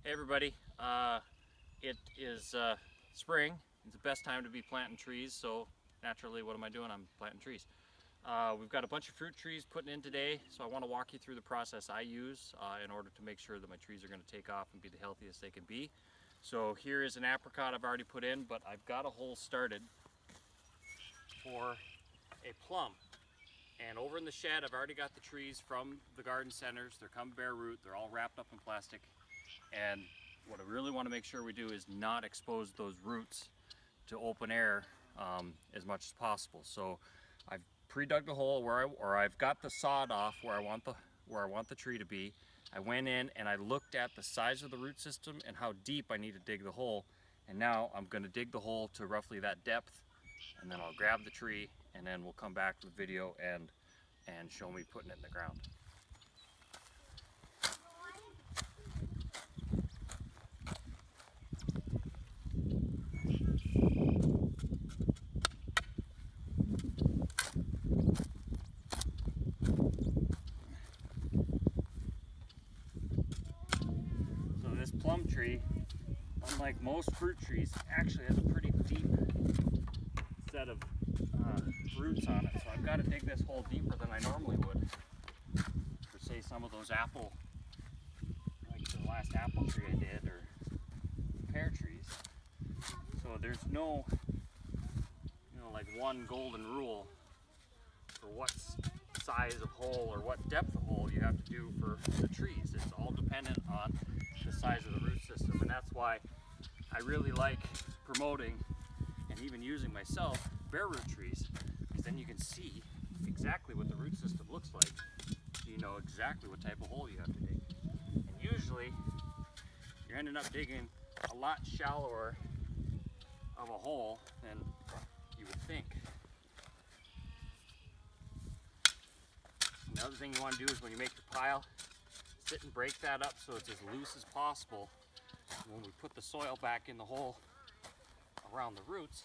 Hey everybody, it is spring. It's the best time to be planting trees, so naturally what am I doing? I'm planting trees. We've got a bunch of fruit trees putting in today, so I want to walk you through the process I use in order to make sure that my trees are going to take off and be the healthiest they can be. So here is an apricot I've already put in, but I've got a hole started for a plum. And over in the shed I've already got the trees from the garden centers. They're come bare root, they're all wrapped up in plastic. And what I really want to make sure we do is not expose those roots to open air as much as possible. So I've pre-dug the hole or I've got the sod off where I want the tree to be. I went in and I looked at the size of the root system and how deep I need to dig the hole. And now I'm going to dig the hole to roughly that depth, and then I'll grab the tree, and then we'll come back with video and show me putting it in the ground. This plum tree, unlike most fruit trees, actually has a pretty deep set of roots on it. So I've got to dig this hole deeper than I normally would for, say, some of those apple, like the last apple tree I did, or pear trees. So there's no, like one golden rule for what size of hole or what depth of hole you have to do for the trees. It's all dependent on the size of the root system, and that's why I really like promoting and even using myself bare root trees, because then you can see exactly what the root system looks like. You know exactly what type of hole you have to dig. And usually you're ending up digging a lot shallower of a hole than you would think. And the other thing you want to do is when you make your pile, sit and break that up so it's as loose as possible. And when we put the soil back in the hole around the roots,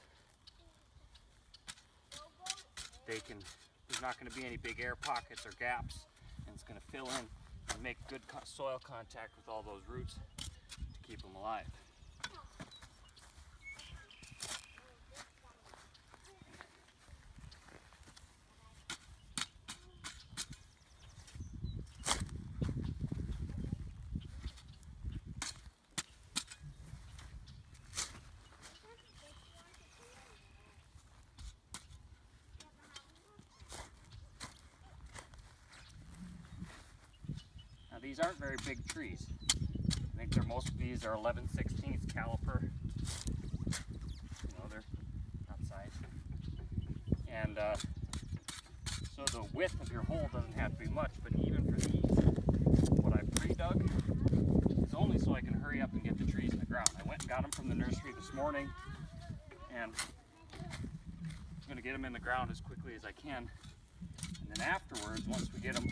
there's not going to be any big air pockets or gaps, and it's going to fill in and make good soil contact with all those roots to keep them alive. These aren't very big trees. I think most of these are 11/16 caliper. They're outside. And so the width of your hole doesn't have to be much, but even for these, what I pre-dug is only so I can hurry up and get the trees in the ground. I went and got them from the nursery this morning, and I'm going to get them in the ground as quickly as I can. And then afterwards, once we get them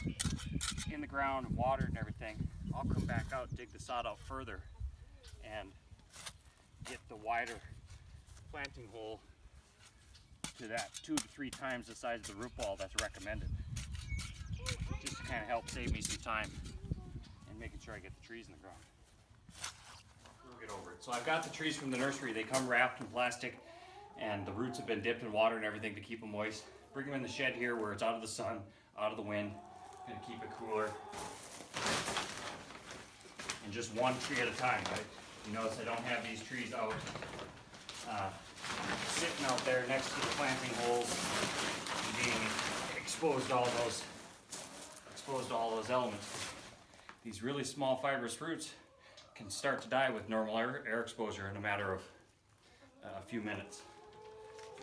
in the ground and watered and everything, I'll come back out and dig the sod out further and get the wider planting hole to that 2 to 3 times the size of the root ball that's recommended, just to kind of help save me some time and making sure I get the trees in the ground. We'll get over it. So I've got the trees from the nursery. They come wrapped in plastic, and the roots have been dipped in water and everything to keep them moist. Bring them in the shed here where it's out of the sun, out of the wind. Gonna keep it cooler. And just one tree at a time, right? You notice I don't have these trees out sitting out there next to the planting holes and being exposed to all those elements. These really small fibrous fruits can start to die with normal air exposure in a matter of a few minutes.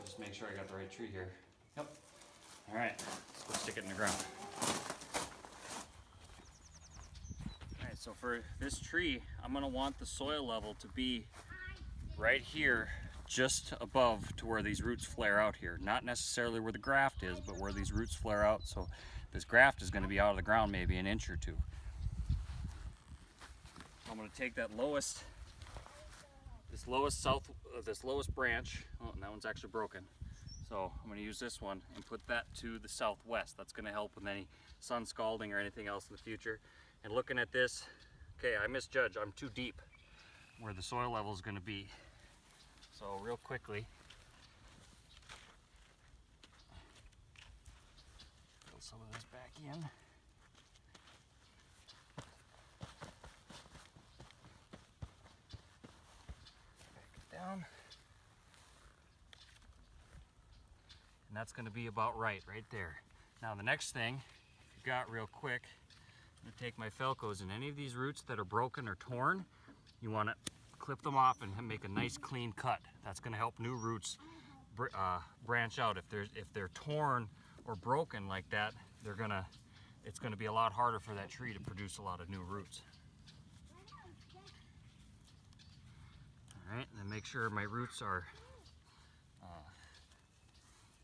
Just make sure I got the right tree here. Yep. All right, let's go stick it in the ground. All right, so for this tree, I'm gonna want the soil level to be right here, just above to where these roots flare out here. Not necessarily where the graft is, but where these roots flare out. So this graft is gonna be out of the ground maybe an inch or two. I'm gonna take that this lowest branch. Oh, and that one's actually broken. So I'm going to use this one and put that to the southwest. That's going to help with any sun scalding or anything else in the future. And looking at this, okay, I misjudged. I'm too deep. where the soil level is going to be. So real quickly, fill some of this back in. Back it down. And that's going to be about right there. Now the next thing you got real quick, I'm going to take my Felcos, and any of these roots that are broken or torn, you want to clip them off and make a nice clean cut. That's going to help new roots branch out. If they're torn or broken like that, it's going to be a lot harder for that tree to produce a lot of new roots. All right, and then make sure my roots are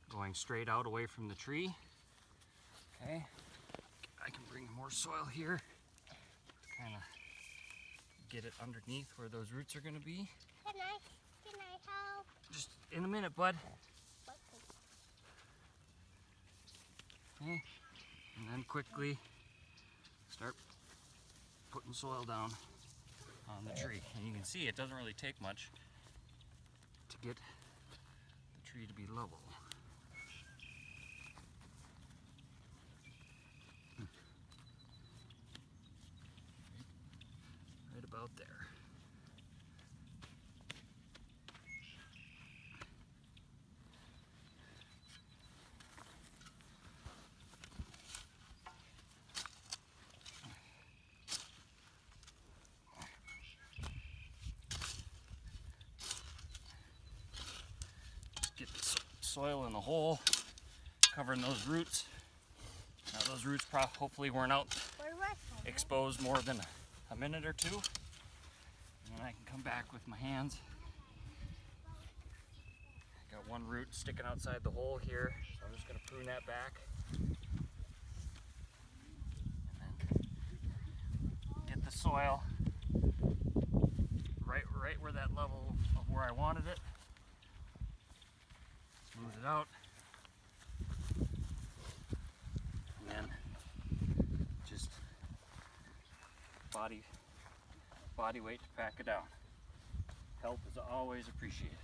going straight out away from the tree. Okay, I can bring more soil here to kind of get it underneath where those roots are going to be. Can I help? Just in a minute, bud. Okay, and then quickly start putting soil down on the tree. And you can see it doesn't really take much to get the tree to be level. Right about there. Just get the soil in the hole, covering those roots. Now those roots hopefully weren't out exposed more than a minute or two. And then I can come back with my hands. I got one root sticking outside the hole here, so I'm just going to prune that back. And then get the soil right where that level of where I wanted it. Smooth it out. And then just body weight to pack it down. Help is always appreciated.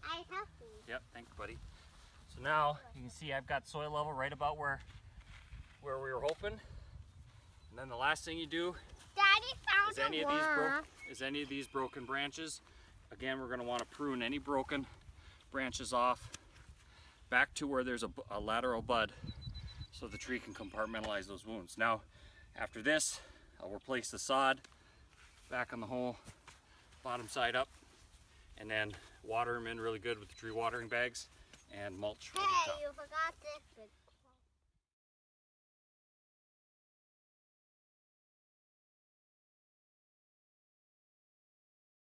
I help you. Yep, thank you, buddy. So now you can see I've got soil level right about where we were hoping. And then the last thing you do Daddy found is any of these broken branches. Again, we're going to want to prune any broken branches off back to where there's a lateral bud, so the tree can compartmentalize those wounds. Now, after this, I'll replace the sod back on the hole, bottom side up, and then water them in really good with the tree watering bags and mulch over top. Hey, you forgot this.